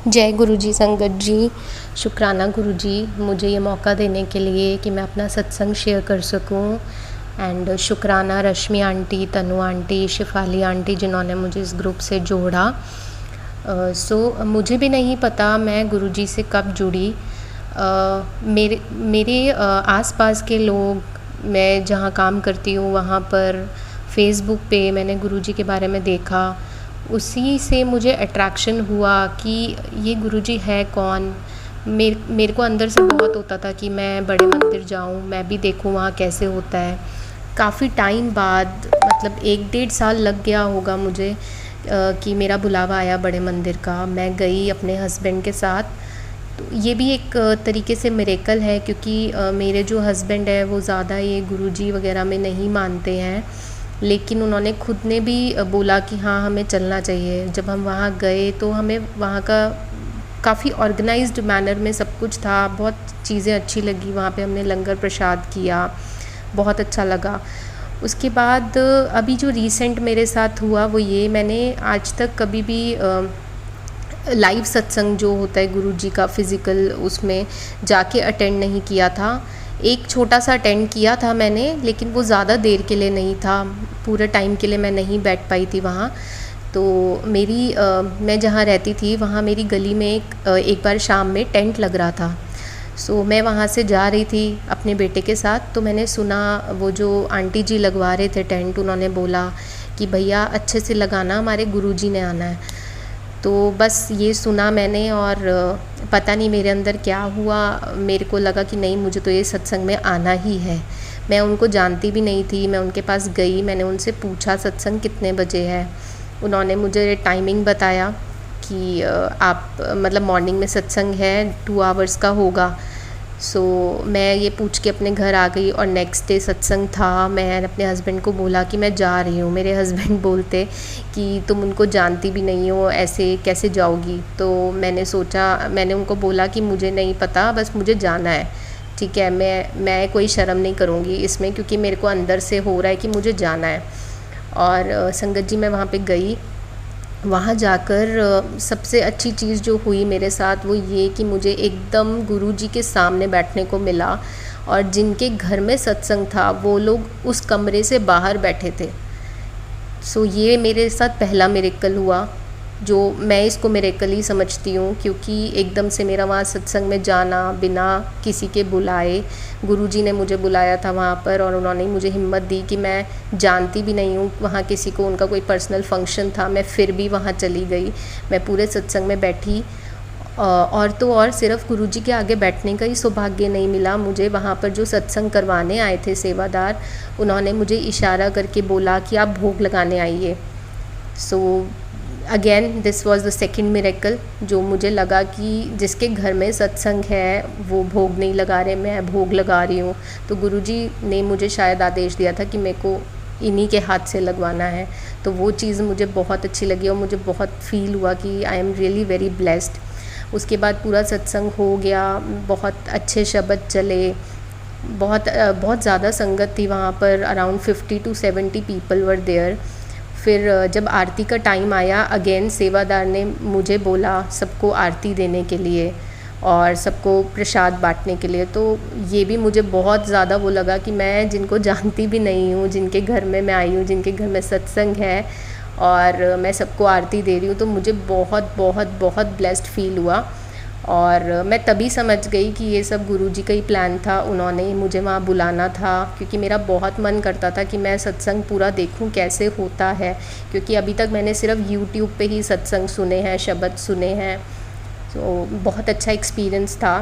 जय गुरु जी संगत जी। शुक्राना गुरु जी मुझे ये मौका देने के लिए कि मैं अपना सत्संग शेयर कर सकूं। एंड शुक्राना रश्मि आंटी, तनु आंटी, शिफाली आंटी जिन्होंने मुझे इस ग्रुप से जोड़ा। मुझे भी नहीं पता मैं गुरु जी से कब जुड़ी। मेरे मेरे आसपास के लोग, मैं जहाँ काम करती हूँ वहाँ पर फेसबुक पे मैंने गुरु जी के बारे में देखा। उसी से मुझे अट्रैक्शन हुआ कि ये गुरुजी है कौन। मेरे को अंदर से बहुत होता था कि मैं बड़े मंदिर जाऊं, मैं भी देखूं वहाँ कैसे होता है। काफ़ी टाइम बाद, मतलब 1-1.5 साल लग गया होगा मुझे कि मेरा बुलावा आया बड़े मंदिर का। मैं गई अपने हस्बैंड के साथ। तो ये भी एक तरीके से मिरेकल है, क्योंकि मेरे जो हस्बैंड है वो ज़्यादा ये गुरुजी वगैरह में नहीं मानते हैं, लेकिन उन्होंने खुद ने भी बोला कि हाँ हमें चलना चाहिए। जब हम वहाँ गए तो हमें वहाँ का काफ़ी ऑर्गेनाइज्ड मैनर में सब कुछ था, बहुत चीज़ें अच्छी लगी। वहाँ पे हमने लंगर प्रसाद किया, बहुत अच्छा लगा। उसके बाद अभी जो रीसेंट मेरे साथ हुआ वो ये, मैंने आज तक कभी भी लाइव सत्संग जो होता है गुरु जी का फिज़िकल, उसमें जाके अटेंड नहीं किया था। एक छोटा सा अटेंड किया था मैंने, लेकिन वो ज़्यादा देर के लिए नहीं था, पूरे टाइम के लिए मैं नहीं बैठ पाई थी वहाँ। तो मैं जहाँ रहती थी वहाँ मेरी गली में एक बार शाम में टेंट लग रहा था। मैं वहाँ से जा रही थी अपने बेटे के साथ, तो मैंने सुना वो जो आंटी जी लगवा रहे थे टेंट, उन्होंने बोला कि भैया अच्छे से लगाना, हमारे गुरुजी ने आना है। तो बस ये सुना मैंने, और पता नहीं मेरे अंदर क्या हुआ, मेरे को लगा कि नहीं, मुझे तो ये सत्संग में आना ही है। मैं उनको जानती भी नहीं थी। मैं उनके पास गई, मैंने उनसे पूछा सत्संग कितने बजे है। उन्होंने मुझे टाइमिंग बताया कि आप मतलब मॉर्निंग में सत्संग है, 2 आवर्स का होगा। मैं ये पूछ के अपने घर आ गई, और नेक्स्ट डे सत्संग था। मैं अपने हस्बैंड को बोला कि मैं जा रही हूँ। मेरे हस्बैंड बोलते कि तुम उनको जानती भी नहीं हो, ऐसे कैसे जाओगी। तो मैंने उनको बोला कि मुझे नहीं पता, बस मुझे जाना है, ठीक है। मैं कोई शर्म नहीं करूँगी इसमें, क्योंकि मेरे को अंदर से हो रहा है कि मुझे जाना है। और संगत जी मैं वहाँ पे गई। वहाँ जाकर सबसे अच्छी चीज़ जो हुई मेरे साथ वो ये कि मुझे एकदम गुरुजी के सामने बैठने को मिला, और जिनके घर में सत्संग था वो लोग उस कमरे से बाहर बैठे थे। ये मेरे साथ पहला मिरेकल हुआ, जो मैं इसको मिरेकल ही समझती हूँ, क्योंकि एकदम से मेरा वहाँ सत्संग में जाना बिना किसी के बुलाए, गुरुजी ने मुझे बुलाया था वहाँ पर, और उन्होंने मुझे हिम्मत दी कि मैं जानती भी नहीं हूँ वहाँ किसी को, उनका कोई पर्सनल फंक्शन था, मैं फिर भी वहाँ चली गई। मैं पूरे सत्संग में बैठी, और तो और सिर्फ गुरुजी के आगे बैठने का ही सौभाग्य नहीं मिला मुझे। वहाँ पर जो सत्संग करवाने आए थे सेवादार, उन्होंने मुझे इशारा करके बोला कि आप भोग लगाने आइए। Again this was the second miracle, जो मुझे लगा कि जिसके घर में सत्संग है वो भोग नहीं लगा रहे, मैं भोग लगा रही हूँ। तो गुरुजी ने मुझे शायद आदेश दिया था कि मेरे को इन्हीं के हाथ से लगवाना है। तो वो चीज़ मुझे बहुत अच्छी लगी, और मुझे बहुत फील हुआ कि आई एम रियली वेरी ब्लेस्ड। उसके बाद पूरा सत्संग हो गया, बहुत अच्छे शब्द चले, बहुत ज़्यादा संगत थी वहाँ पर, around 50 to 70 people were there. फिर जब आरती का टाइम आया, अगेन सेवादार ने मुझे बोला सबको आरती देने के लिए और सबको प्रसाद बांटने के लिए। तो ये भी मुझे बहुत ज़्यादा वो लगा कि मैं जिनको जानती भी नहीं हूँ, जिनके घर में मैं आई हूँ, जिनके घर में सत्संग है, और मैं सबको आरती दे रही हूँ, तो मुझे बहुत बहुत बहुत ब्लेस्ड फील हुआ। और मैं तभी समझ गई कि ये सब गुरुजी का ही प्लान था, उन्होंने ही मुझे वहाँ बुलाना था, क्योंकि मेरा बहुत मन करता था कि मैं सत्संग पूरा देखूं कैसे होता है, क्योंकि अभी तक मैंने सिर्फ यूट्यूब पे ही सत्संग सुने हैं, शब्द सुने हैं। तो बहुत अच्छा एक्सपीरियंस था।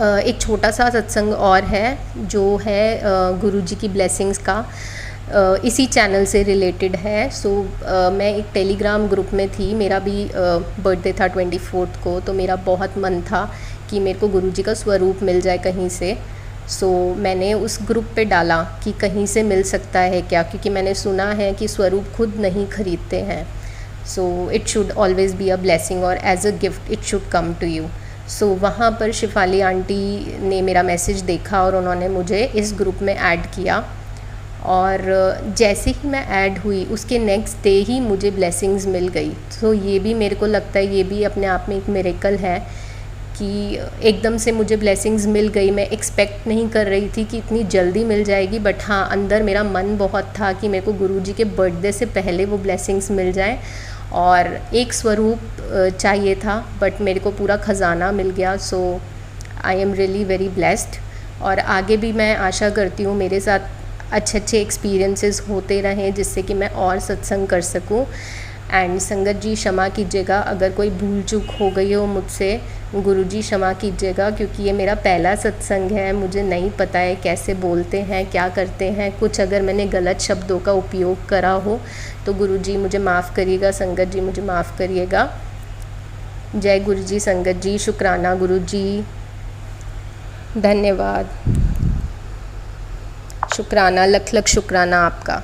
एक छोटा सा सत्संग और है, जो है गुरुजी की ब्लेसिंग्स का, इसी चैनल से रिलेटेड है। मैं एक टेलीग्राम ग्रुप में थी, मेरा भी बर्थडे था 24 को, तो मेरा बहुत मन था कि मेरे को गुरुजी का स्वरूप मिल जाए कहीं से। मैंने उस ग्रुप पे डाला कि कहीं से मिल सकता है क्या, क्योंकि मैंने सुना है कि स्वरूप खुद नहीं खरीदते हैं। It should always be a blessing, और as a gift it should come to you. वहाँ पर शिफाली आंटी ने मेरा मैसेज देखा, और उन्होंने मुझे इस ग्रुप में ऐड किया। और जैसे ही मैं ऐड हुई उसके नेक्स्ट डे ही मुझे ब्लेसिंग्स मिल गई। तो ये भी मेरे को लगता है ये भी अपने आप में एक मिरेकल है कि एकदम से मुझे ब्लेसिंग्स मिल गई। मैं एक्सपेक्ट नहीं कर रही थी कि इतनी जल्दी मिल जाएगी, बट हाँ अंदर मेरा मन बहुत था कि मेरे को गुरुजी के बर्थडे से पहले वो ब्लेसिंग्स मिल जाएं। और एक स्वरूप चाहिए था बट मेरे को पूरा ख़जाना मिल गया। So I am really very blessed. और आगे भी मैं आशा करती हूँ मेरे साथ अच्छे अच्छे एक्सपीरियंसेस होते रहें जिससे कि मैं और सत्संग कर सकूँ। एंड संगत जी क्षमा कीजिएगा अगर कोई भूल चूक हो गई हो मुझसे, गुरुजी क्षमा कीजिएगा, क्योंकि ये मेरा पहला सत्संग है, मुझे नहीं पता है कैसे बोलते हैं क्या करते हैं। कुछ अगर मैंने गलत शब्दों का उपयोग करा हो तो गुरुजी मुझे माफ़ करिएगा, संगत जी मुझे माफ़ करिएगा। जय गुरुजी। संगत जी शुक्राना गुरुजी, धन्यवाद, शुक्राना, लख लख शुक्राना आपका।